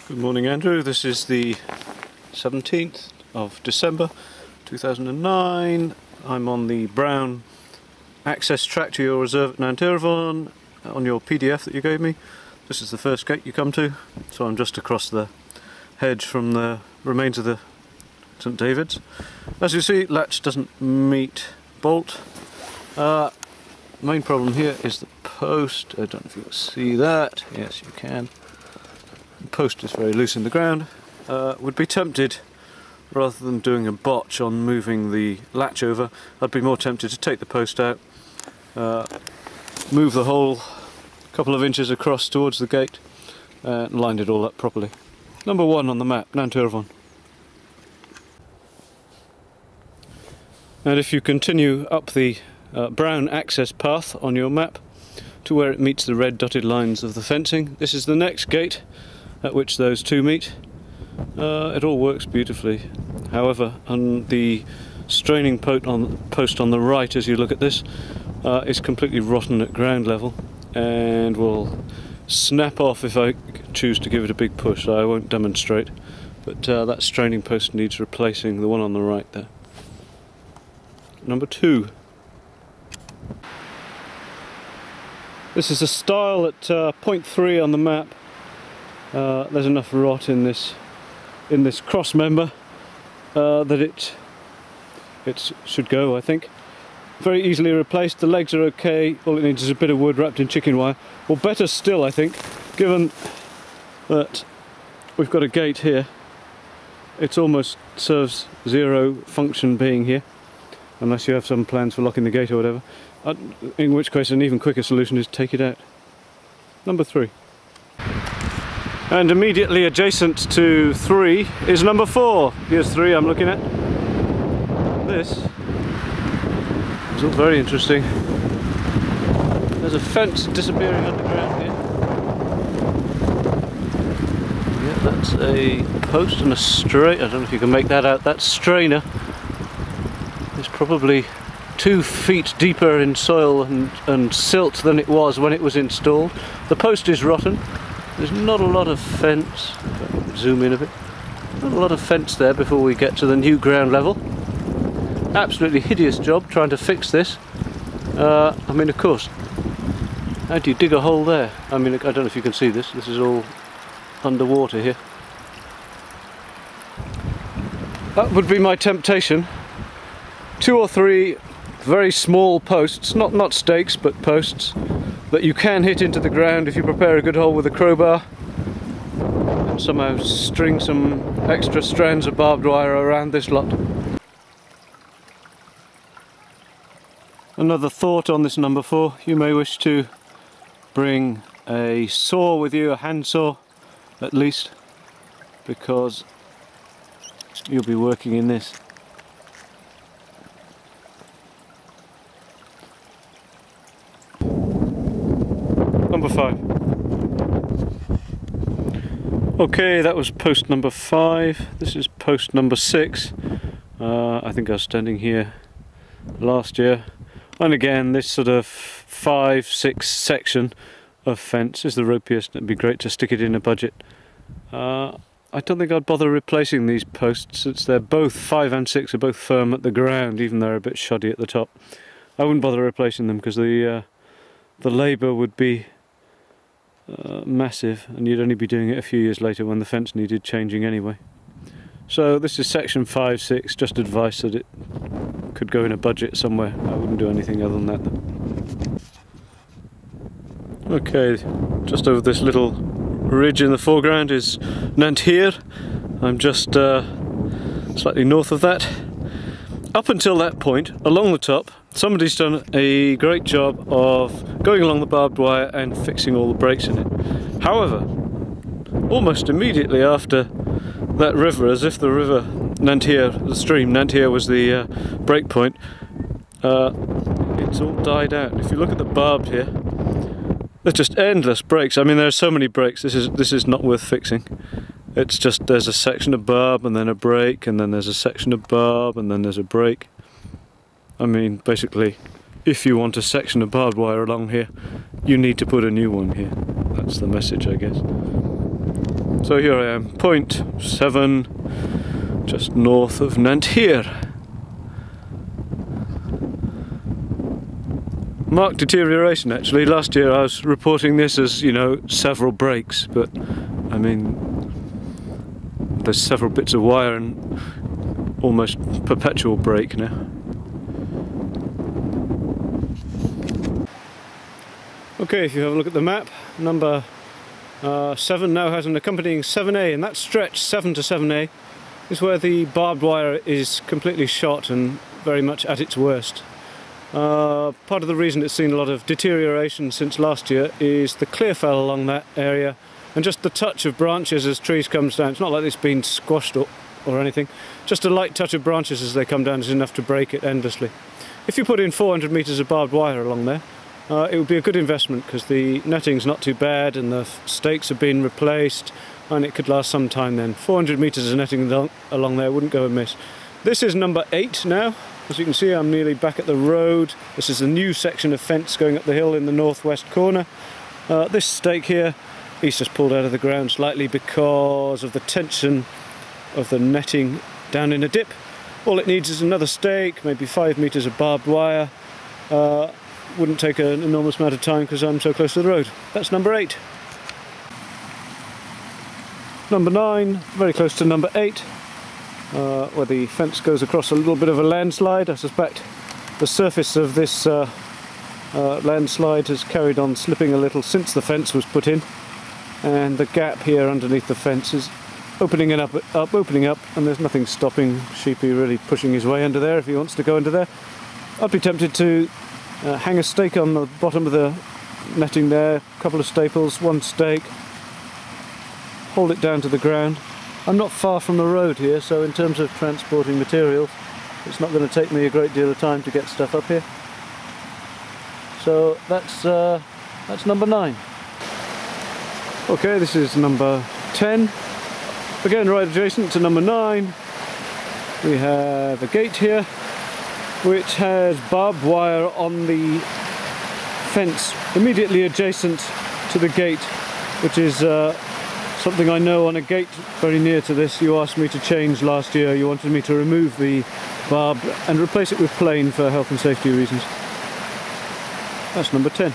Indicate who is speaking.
Speaker 1: Good morning, Andrew. This is the 17th of December 2009. I'm on the brown access track to your reserve at Nantervon on your PDF that you gave me. This is the first gate you come to, so I'm just across the hedge from the remains of the St David's. As you see, latch doesn't meet bolt. Main problem here is the post. I don't know if you can see that. Yes, you can. The post is very loose in the ground. Would be tempted, rather than doing a botch on moving the latch over, I'd be more tempted to take the post out, move the hole a couple of inches across towards the gate, and line it all up properly. Number 1 on the map, Nantervon. And if you continue up the brown access path on your map to where it meets the red dotted lines of the fencing, this is the next gate at which those two meet. It all works beautifully. However, on the straining post on the right, as you look at this, is completely rotten at ground level and will snap off if I choose to give it a big push. I won't demonstrate, but that straining post needs replacing, the one on the right there. Number 2. This is a stile at 0.3 on the map. There's enough rot in this cross member that it should go, I think. Very easily replaced. The legs are okay. All it needs is a bit of wood wrapped in chicken wire. Or better still, I think, given that we've got a gate here, it almost serves zero function being here, unless you have some plans for locking the gate or whatever. In which case, an even quicker solution is take it out. Number 3. And immediately adjacent to 3 is number 4. Here's 3 I'm looking at. This is all very interesting. There's a fence disappearing underground here. Yeah, that's a post and a strain. I don't know if you can make that out. That strainer is probably 2 feet deeper in soil and silt than it was when it was installed. The post is rotten. There's not a lot of fence. If I can zoom in a bit. Not a lot of fence there before we get to the new ground level. Absolutely hideous job trying to fix this. I mean, of course, how do you dig a hole there? I mean, I don't know if you can see this. This is all underwater here. That would be my temptation. 2 or 3 very small posts, not stakes but posts, that you can hit into the ground if you prepare a good hole with a crowbar and somehow string some extra strands of barbed wire around this lot. Another thought on this number 4, you may wish to bring a saw with you, a hand saw at least, because you'll be working in this. Number 5. Okay, that was post number 5. This is post number 6. I think I was standing here last year. And again, this sort of 5-6 section of fence is the ropiest. It'd be great to stick it in a budget. I don't think I'd bother replacing these posts, since they're both 5 and 6 are both firm at the ground, even though they're a bit shoddy at the top. I wouldn't bother replacing them because the labour would be massive, and you'd only be doing it a few years later when the fence needed changing anyway. So this is section 5-6, just advice that it could go in a budget somewhere. I wouldn't do anything other than that though. Okay, just over this little ridge in the foreground is Nantervon. I'm just slightly north of that. Up until that point, along the top, somebody's done a great job of going along the barbed wire and fixing all the breaks in it. However, almost immediately after that river, as if the river Nantervon, the stream Nantervon was the break point, it's all died out. If you look at the barbed here, there's just endless breaks. I mean, there are so many breaks. This is not worth fixing. It's just there's a section of barb and then a break, and then there's a section of barb and then there's a break. I mean, basically, if you want a section of barbed wire along here, you need to put a new one here. That's the message, I guess. So here I am, point 7, just north of Nanterre. Marked deterioration actually. Last year I was reporting this as, you know, several breaks, but I mean, there's several bits of wire and almost perpetual break now. Okay, if you have a look at the map, number 7 now has an accompanying 7A, and that stretch 7 to 7A is where the barbed wire is completely shot and very much at its worst. Part of the reason it's seen a lot of deterioration since last year is the clear fell along that area and just the touch of branches as trees comes down. It's not like it's been squashed or anything, just a light touch of branches as they come down is enough to break it endlessly. If you put in 400 metres of barbed wire along there, it would be a good investment because the netting's not too bad and the stakes have been replaced and it could last some time then. 400 metres of netting along there wouldn't go amiss. This is number 8 now. As you can see, I'm nearly back at the road. This is a new section of fence going up the hill in the northwest corner. This stake here, he's just pulled out of the ground slightly because of the tension of the netting down in a dip. All it needs is another stake, maybe 5 metres of barbed wire. Wouldn't take an enormous amount of time because I'm so close to the road. That's number 8. Number 9, very close to number 8, where the fence goes across a little bit of a landslide. I suspect the surface of this landslide has carried on slipping a little since the fence was put in, and the gap here underneath the fence is opening up, and there's nothing stopping Sheepy really pushing his way under there if he wants to go under there. I'd be tempted to hang a stake on the bottom of the netting there, a couple of staples, one stake, hold it down to the ground. I'm not far from the road here, so in terms of transporting materials, it's not going to take me a great deal of time to get stuff up here. So that's number 9. Okay, this is number 10. Again, right adjacent to number 9, we have a gate here, which has barbed wire on the fence immediately adjacent to the gate, which is something I know on a gate very near to this you asked me to change last year. You wanted me to remove the barb and replace it with plain for health and safety reasons. That's number 10.